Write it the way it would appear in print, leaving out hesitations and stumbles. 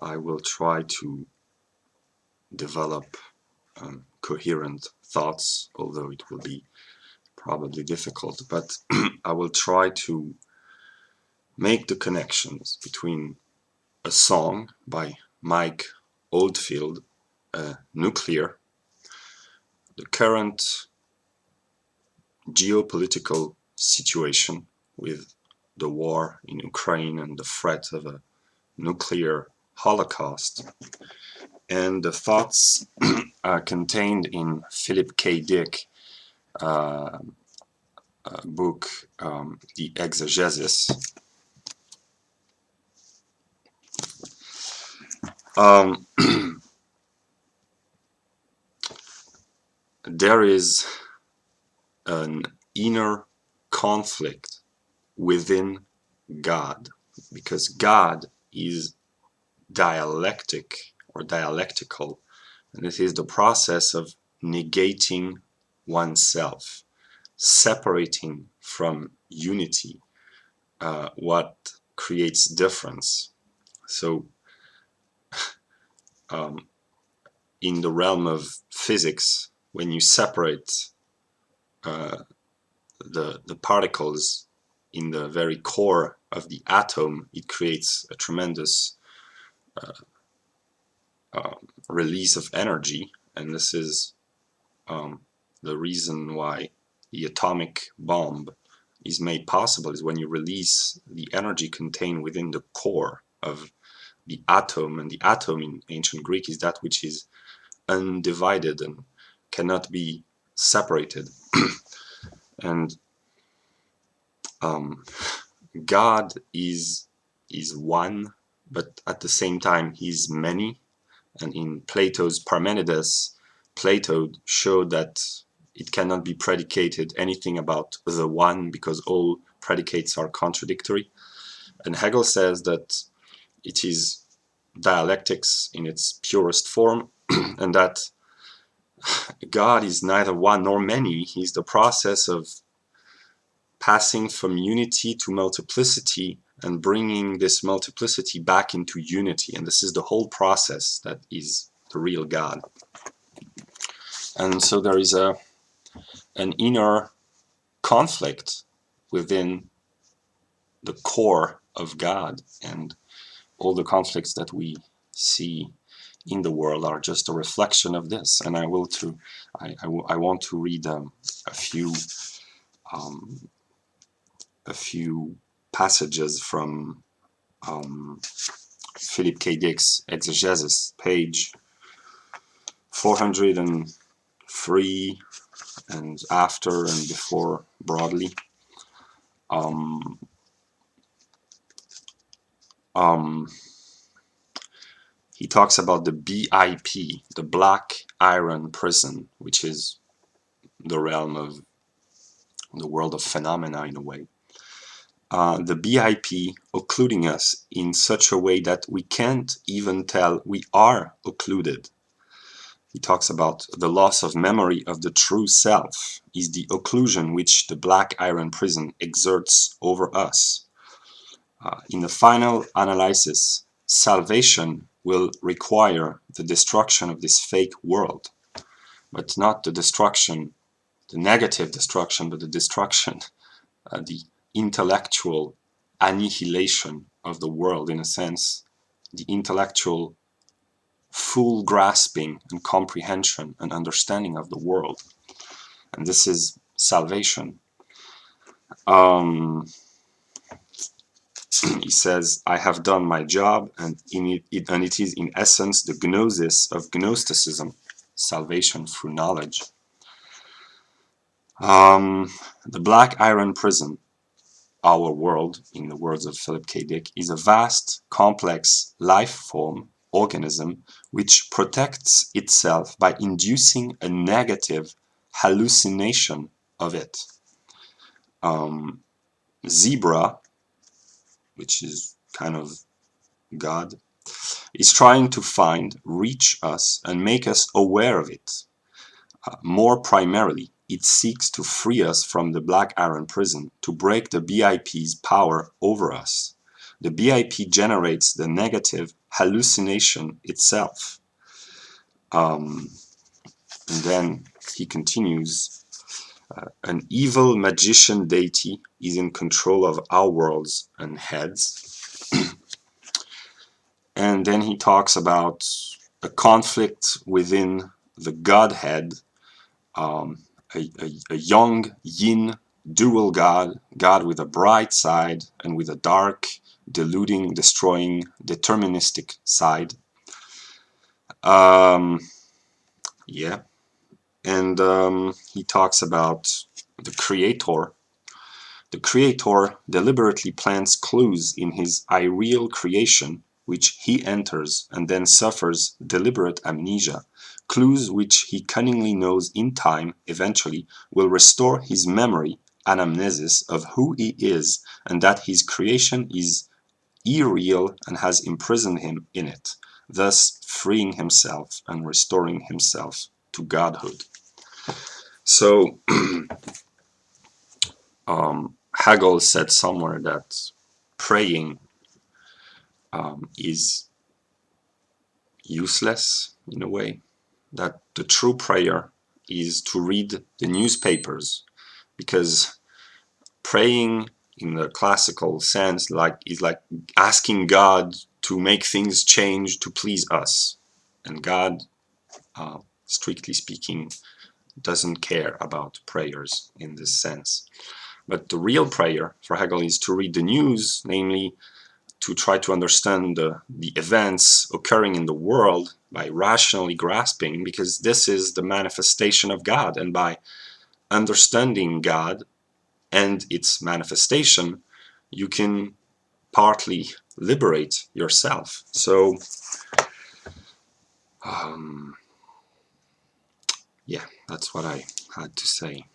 I will try to develop coherent thoughts, although it will be probably difficult, but I will try to make the connections between a song by Mike Oldfield, Nuclear, the current geopolitical situation with the war in Ukraine and the threat of a nuclear holocaust, and the thoughts contained in Philip K. Dick book, The Exegesis. There is an inner conflict within God, because God is dialectic or dialectical, and it is the process of negating oneself, separating from unity, what creates difference. So in the realm of physics, when you separate the particles in the very core of the atom, it creates a tremendous release of energy, and this is the reason why the atomic bomb is made possible, is when you release the energy contained within the core of the atom, and the atom in ancient Greek is that which is undivided and cannot be separated. And God is one, but at the same time he's many. And in Plato's Parmenides, Plato showed that it cannot be predicated anything about the one, because all predicates are contradictory. And Hegel says that it is dialectics in its purest form, and that God is neither one nor many. He's the process of passing from unity to multiplicity and bringing this multiplicity back into unity. And this is the whole process that is the real God. And so there is an inner conflict within the core of God, and all the conflicts that we see in the world are just a reflection of this. And I want to read a few passages from Philip K. Dick's Exegesis, page 403, and after and before broadly. He talks about the BIP, the Black Iron Prison, which is the realm of the world of phenomena in a way. The BIP occluding us in such a way that we can't even tell we are occluded. He talks about the loss of memory of the true self is the occlusion which the Black Iron Prison exerts over us. In the final analysis, salvation will require the destruction of this fake world, but not the destruction, the negative destruction, but the destruction, the intellectual annihilation of the world, in a sense, the intellectual full grasping and comprehension and understanding of the world. And this is salvation. He says, I have done my job, and it is in essence the gnosis of Gnosticism, salvation through knowledge. The Black Iron Prison, our world, in the words of Philip K. Dick, is a vast, complex life form, organism, which protects itself by inducing a negative hallucination of it. Zebra, which is kind of God, is trying to find, reach us, and make us aware of it. More primarily, it seeks to free us from the Black Iron Prison, to break the BIP's power over us. the BIP generates the negative hallucination itself. And then he continues, an evil magician deity is in control of our worlds and heads. And then he talks about a conflict within the Godhead, a young yin dual God with a bright side and with a dark, deluding, destroying, deterministic side. Yeah, and he talks about the creator. The creator deliberately plants clues in his irreal creation, which he enters and then suffers deliberate amnesia, clues which he cunningly knows in time, eventually, will restore his memory, anamnesis, of who he is and that his creation is irreal and has imprisoned him in it, thus freeing himself and restoring himself to godhood. So Hegel said somewhere that praying is useless in a way, that the true prayer is to read the newspapers, because praying in the classical sense is like asking God to make things change to please us, and God, strictly speaking, doesn't care about prayers in this sense. But the real prayer for Hegel is to read the news, namely to try to understand the events occurring in the world by rationally grasping, because this is the manifestation of God, and by understanding God and its manifestation, you can partly liberate yourself. So, yeah, that's what I had to say.